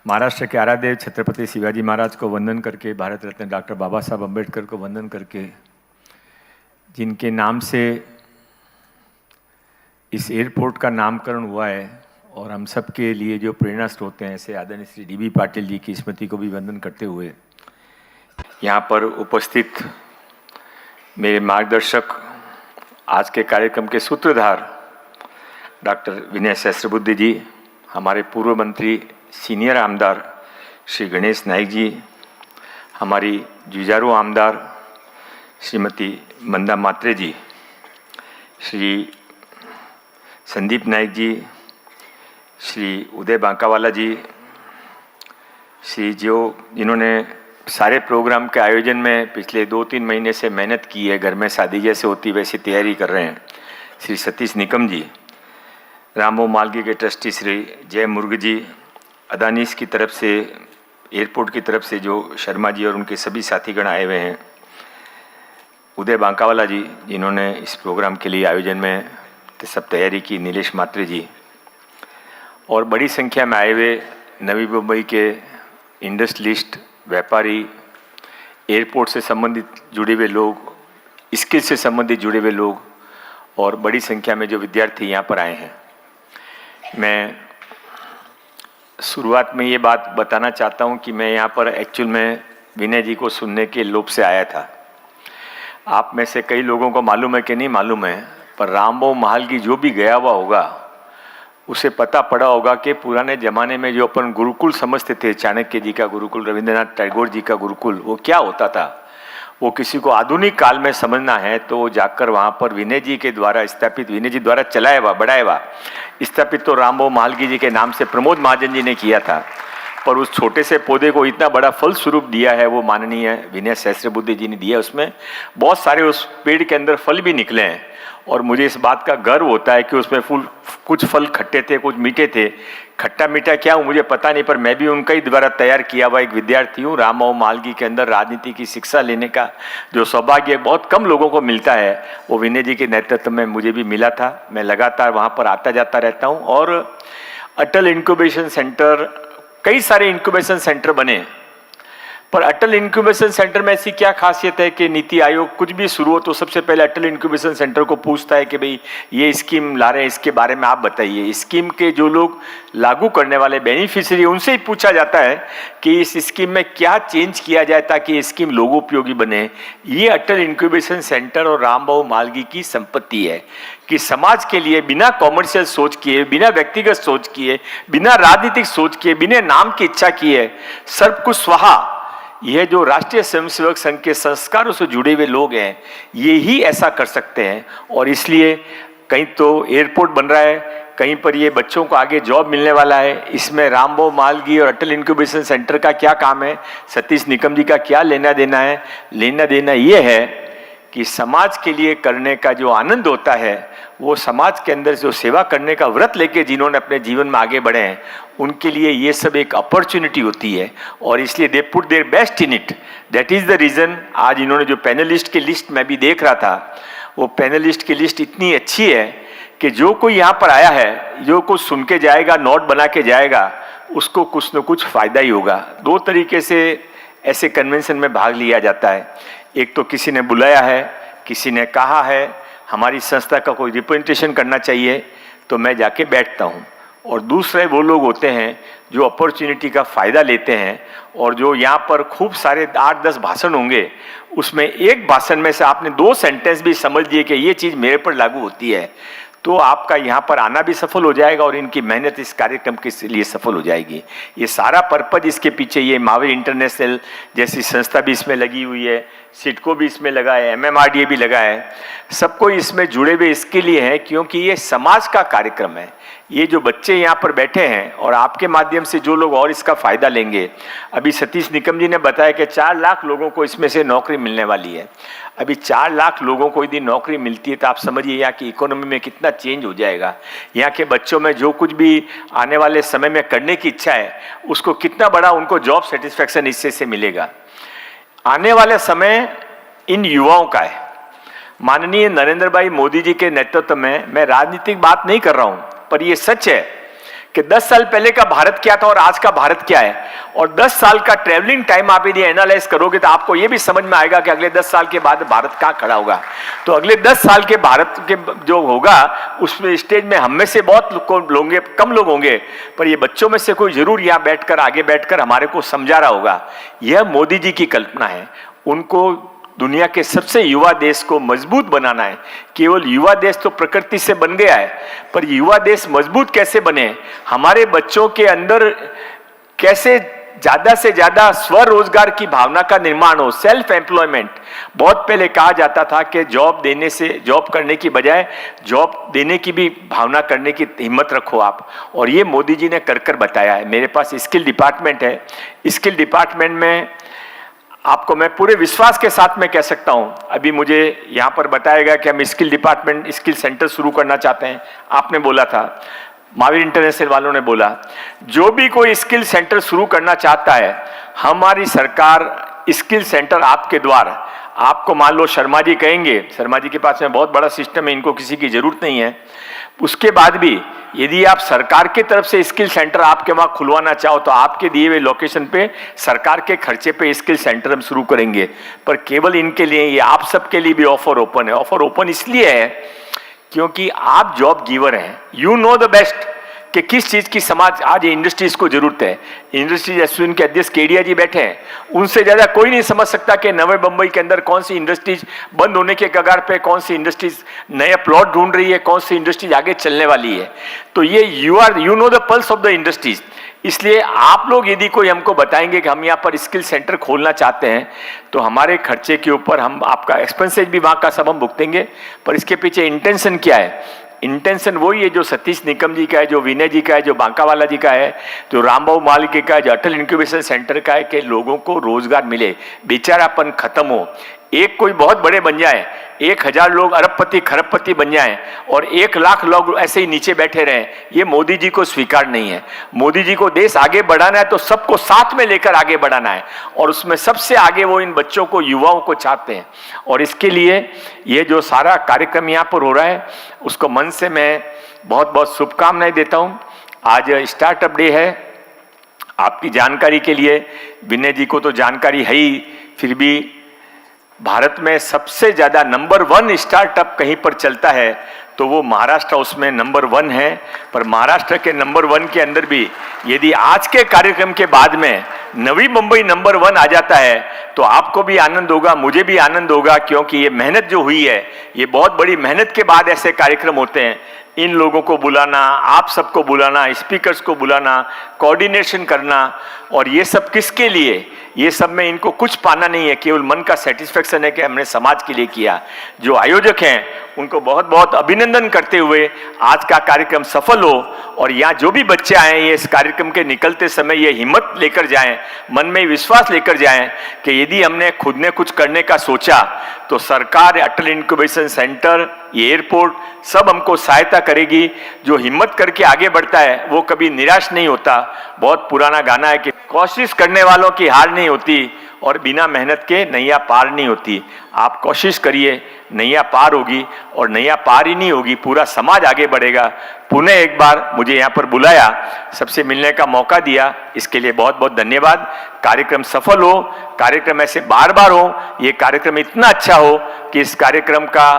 महाराष्ट्र के आराध्य छत्रपति शिवाजी महाराज को वंदन करके, भारत रत्न डॉक्टर बाबा साहब अम्बेडकर को वंदन करके, जिनके नाम से इस एयरपोर्ट का नामकरण हुआ है और हम सब के लिए जो प्रेरणा स्रोत हैं, ऐसे आदरणीय श्री डी.बी. पाटिल जी की स्मृति को भी वंदन करते हुए यहाँ पर उपस्थित मेरे मार्गदर्शक, आज के कार्यक्रम के सूत्रधार डॉक्टर विनय सहस्त्रबुद्धे जी, हमारे पूर्व मंत्री सीनियर आमदार श्री गणेश नाइक जी, हमारी जुझारू आमदार श्रीमती मंदा मात्रे जी, श्री संदीप नाइक जी, श्री उदय बांकावाला जी, जिन्होंने सारे प्रोग्राम के आयोजन में पिछले 2-3 महीने से मेहनत की है, घर में शादी जैसे होती वैसी तैयारी कर रहे हैं, श्री सतीश निकम जी, रामो मालगी के ट्रस्टी श्री जय मुर्ग जी, अदानीस की तरफ से, एयरपोर्ट की तरफ से जो शर्मा जी और उनके सभी साथीगण आए हुए हैं, उदय बांकावाला जी जिन्होंने इस प्रोग्राम के लिए आयोजन में सब तैयारी की, नीलेश मात्रे जी, और बड़ी संख्या में आए हुए नवी मुंबई के इंडस्ट्रियलिस्ट, व्यापारी, एयरपोर्ट से संबंधित जुड़े हुए लोग, स्किल से संबंधित जुड़े हुए लोग और बड़ी संख्या में जो विद्यार्थी यहाँ पर आए हैं। मैं शुरुआत में ये बात बताना चाहता हूँ कि मैं यहाँ पर एक्चुअल में विनय जी को सुनने के लोभ से आया था। आप में से कई लोगों को मालूम है कि नहीं मालूम है, पर रामबाबू महालगी जो भी गया हुआ होगा उसे पता पड़ा होगा कि पुराने ज़माने में जो अपन गुरुकुल समझते थे, चाणक्य जी का गुरुकुल, रविंद्रनाथ टैगोर जी का गुरुकुल, वो क्या होता था, वो किसी को आधुनिक काल में समझना है तो जाकर वहाँ पर विनय जी के द्वारा स्थापित, विनय जी द्वारा चलाया हुआ, बढ़ाया हुआ, स्थापित तो रामबाबू महालगी जी के नाम से प्रमोद महाजन जी ने किया था, पर उस छोटे से पौधे को इतना बड़ा फल स्वरूप दिया है वो माननीय विनय सहस्त्रबुद्धे जी ने दिया। उसमें बहुत सारे उस पेड़ के अंदर फल भी निकले हैं और मुझे इस बात का गर्व होता है कि उसमें कुछ फल खट्टे थे, कुछ मीठे थे। खट्टा मीठा क्या हूँ मुझे पता नहीं, पर मैं भी उनका ही द्वारा तैयार किया हुआ एक विद्यार्थी हूँ। रामबाबू महालगी के अंदर राजनीति की शिक्षा लेने का जो सौभाग्य बहुत कम लोगों को मिलता है, वो विनय जी के नेतृत्व में मुझे भी मिला था। मैं लगातार वहाँ पर आता जाता रहता हूँ और अटल इंक्यूबेशन सेंटर, कई सारे इंक्यूबेशन सेंटर बने, पर अटल इंक्यूबेशन सेंटर में ऐसी क्या खासियत है कि नीति आयोग कुछ भी शुरू हो तो सबसे पहले अटल इंक्यूबेशन सेंटर को पूछता है कि भाई ये स्कीम ला रहे हैं, इसके बारे में आप बताइए। स्कीम के जो लोग लागू करने वाले बेनिफिशियरी, उनसे ही पूछा जाता है कि इस स्कीम में क्या चेंज किया जाए ताकि ये स्कीम लोगों उपयोगी बने। ये अटल इंक्यूबेशन सेंटर और रामबाबू महालगी की संपत्ति है कि समाज के लिए बिना कॉमर्शियल सोच किए, बिना व्यक्तिगत सोच किए, बिना राजनीतिक सोच किए, बिना नाम की इच्छा किए, सर्व कुछ स्वाहा, यह जो राष्ट्रीय स्वयंसेवक संघ के संस्कारों से जुड़े हुए लोग हैं, ये ही ऐसा कर सकते हैं। और इसलिए कहीं तो एयरपोर्ट बन रहा है, कहीं पर ये बच्चों को आगे जॉब मिलने वाला है। इसमें रामबाबू महालगी और अटल इंक्यूबेशन सेंटर का क्या काम है, सतीश निकम जी का क्या लेना देना है? लेना देना ये है कि समाज के लिए करने का जो आनंद होता है, वो समाज के अंदर जो सेवा करने का व्रत लेके जिन्होंने अपने जीवन में आगे बढ़े हैं, उनके लिए ये सब एक अपॉर्चुनिटी होती है और इसलिए they put their best in it. That is the reason आज इन्होंने जो पैनलिस्ट की लिस्ट मैं भी देख रहा था, वो पैनलिस्ट की लिस्ट इतनी अच्छी है कि जो कोई यहाँ पर आया है, जो कुछ सुन के जाएगा, नोट बना के जाएगा, उसको कुछ न कुछ फायदा ही होगा। 2 तरीके से ऐसे कन्वेंशन में भाग लिया जाता है। एक तो किसी ने बुलाया है, किसी ने कहा है हमारी संस्था का कोई रिप्रेजेंटेशन करना चाहिए, तो मैं जाके बैठता हूँ। और दूसरे वो लोग होते हैं जो अपॉर्चुनिटी का फ़ायदा लेते हैं और जो यहाँ पर खूब सारे 8-10 भाषण होंगे, उसमें एक भाषण में से आपने 2 सेंटेंस भी समझ लिए कि ये चीज़ मेरे पर लागू होती है, तो आपका यहाँ पर आना भी सफल हो जाएगा और इनकी मेहनत इस कार्यक्रम के लिए सफल हो जाएगी। ये सारा पर्पज इसके पीछे, ये महावीर इंटरनेशनल जैसी संस्था भी इसमें लगी हुई है, सिडको भी इसमें लगा है, MMRDA भी लगा है, सबको इसमें जुड़े हुए इसके लिए है क्योंकि ये समाज का कार्यक्रम है। ये जो बच्चे यहाँ पर बैठे हैं और आपके माध्यम से जो लोग और इसका फ़ायदा लेंगे, अभी सतीश निकम जी ने बताया कि 4 लाख लोगों को इसमें से नौकरी मिलने वाली है। अभी 4 लाख लोगों को यदि नौकरी मिलती है तो आप समझिए यहाँ की इकोनॉमी में कितना चेंज हो जाएगा। यहाँ के बच्चों में जो कुछ भी आने वाले समय में करने की इच्छा है, उसको कितना बड़ा उनको जॉब सेटिस्फैक्शन इससे से मिलेगा। आने वाले समय इन युवाओं का है। माननीय नरेंद्र भाई मोदी जी के नेतृत्व में, मैं राजनीतिक बात नहीं कर रहा हूँ, पर ये सच है कि 10 साल पहले का भारत क्या था और आज का भारत क्या है, और 10 साल का ट्रेवलिंग टाइम आप यदि एनालाइज करोगे तो आपको यह भी समझ में आएगा कि अगले 10 साल के बाद भारत कहाँ खड़ा होगा। तो अगले 10 साल के भारत के जो होगा उसमें स्टेज में हम में से बहुत लोग कम लोग होंगे, पर ये बच्चों में से कोई जरूर यहाँ बैठकर आगे बैठकर हमारे को समझा रहा होगा। यह मोदी जी की कल्पना है। उनको दुनिया के सबसे युवा देश को मजबूत बनाना है। केवल युवा देश तो प्रकृति से बन गया है, पर युवा देश मजबूत कैसे बने, हमारे बच्चों के अंदर कैसे ज्यादा से ज्यादा स्वरोजगार की भावना का निर्माण हो, सेल्फ एम्प्लॉयमेंट। बहुत पहले कहा जाता था कि जॉब करने की बजाय जॉब देने की भी भावना करने की हिम्मत रखो आप, और ये मोदी जी ने कर बताया है। मेरे पास स्किल डिपार्टमेंट है। स्किल डिपार्टमेंट में आपको मैं पूरे विश्वास के साथ में कह सकता हूं, अभी मुझे यहां पर बताया गया कि हम स्किल सेंटर शुरू करना चाहते हैं। आपने बोला था, महावीर इंटरनेशनल वालों ने बोला, जो भी कोई स्किल सेंटर शुरू करना चाहता है, हमारी सरकार स्किल सेंटर आपके द्वारा, आपको मान लो शर्मा जी कहेंगे, शर्मा जी के पास में बहुत बड़ा सिस्टम है, इनको किसी की जरूरत नहीं है, उसके बाद भी यदि आप सरकार की तरफ से स्किल सेंटर आपके वहां खुलवाना चाहो तो आपके दिए हुए लोकेशन पे सरकार के खर्चे पे स्किल सेंटर हम शुरू करेंगे। पर केवल इनके लिए, ये आप सबके लिए भी ऑफर ओपन है। ऑफर ओपन इसलिए है क्योंकि आप जॉब गिवर हैं, यू नो द बेस्ट कि किस चीज की समाज आज इंडस्ट्रीज को जरूरत है। इंडस्ट्रीज एसोसिएशन के अध्यक्ष केडिया जी बैठे हैं, उनसे ज्यादा कोई नहीं समझ सकता कि नवे मुंबई के अंदर कौन सी इंडस्ट्रीज बंद होने के कगार पे, कौन सी इंडस्ट्रीज नया प्लॉट ढूंढ रही है, कौन सी इंडस्ट्रीज आगे चलने वाली है। तो ये you know the pulse of the industries. इसलिए आप लोग यदि कोई हमको बताएंगे कि हम यहाँ पर स्किल सेंटर खोलना चाहते हैं, तो हमारे खर्चे के ऊपर हम आपका एक्सपेंसेज भी वहाँ का सब हम भुगतेंगे। पर इसके पीछे इंटेंशन क्या है? इंटेंशन वही है जो सतीश निकम जी का है, जो विनय जी का है, जो बांकावाला जी का है, जो रामबाबू मालके का है, जो अटल इंक्यूबेशन सेंटर का है, कि लोगों को रोजगार मिले, बेचारापन खत्म हो। एक कोई बहुत बड़े बन जाए, 1000 लोग अरबपति खरबपति बन जाएं और 1 लाख लोग ऐसे ही नीचे बैठे रहें, ये मोदी जी को स्वीकार नहीं है। मोदी जी को देश आगे बढ़ाना है तो सबको साथ में लेकर आगे बढ़ाना है, और उसमें सबसे आगे वो इन बच्चों को, युवाओं को चाहते हैं। और इसके लिए ये जो सारा कार्यक्रम यहाँ पर हो रहा है, उसको मन से मैं बहुत बहुत शुभकामनाएं देता हूँ। आज स्टार्टअप डे है। आपकी जानकारी के लिए, विनय जी को तो जानकारी है ही, फिर भी भारत में सबसे ज्यादा नंबर 1 स्टार्टअप कहीं पर चलता है तो वो महाराष्ट्र उसमें नंबर 1 है। पर महाराष्ट्र के नंबर 1 के अंदर भी यदि आज के कार्यक्रम के बाद में नवी मुंबई नंबर 1 आ जाता है तो आपको भी आनंद होगा, मुझे भी आनंद होगा, क्योंकि ये मेहनत जो हुई है, ये बहुत बड़ी मेहनत के बाद ऐसे कार्यक्रम होते हैं। इन लोगों को बुलाना, आप सबको बुलाना, स्पीकर्स को बुलाना, कोऑर्डिनेशन करना, और ये सब किसके लिए? ये सब में इनको कुछ पाना नहीं है, केवल मन का सेटिस्फेक्शन है कि हमने समाज के लिए किया। जो आयोजक हैं उनको बहुत बहुत अभिनंदन करते हुए आज का कार्यक्रम सफल हो, और यहाँ जो भी बच्चे आए ये इस कार्यक्रम के निकलते समय ये हिम्मत लेकर जाएं, मन में विश्वास लेकर जाएं कि यदि हमने खुद ने कुछ करने का सोचा तो सरकार, अटल इंक्यूबेशन सेंटर, ये एयरपोर्ट सब हमको सहायता करेगी। जो हिम्मत करके आगे बढ़ता है वो कभी निराश नहीं होता। बहुत पुराना गाना है कि कोशिश करने वालों की हार नहीं होती और बिना मेहनत के नैया पार नहीं होती। आप कोशिश करिए, नैया पार होगी, और नैया पार ही नहीं होगी, पूरा समाज आगे बढ़ेगा। पुनः एक बार मुझे यहाँ पर बुलाया, सबसे मिलने का मौका दिया, इसके लिए बहुत बहुत धन्यवाद। कार्यक्रम सफल हो, कार्यक्रम ऐसे बार बार हो, ये कार्यक्रम इतना अच्छा हो कि इस कार्यक्रम का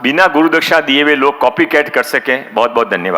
बिना गुरुदक्षिणा दिए हुए लोग कॉपी कैट कर सकें। बहुत बहुत धन्यवाद।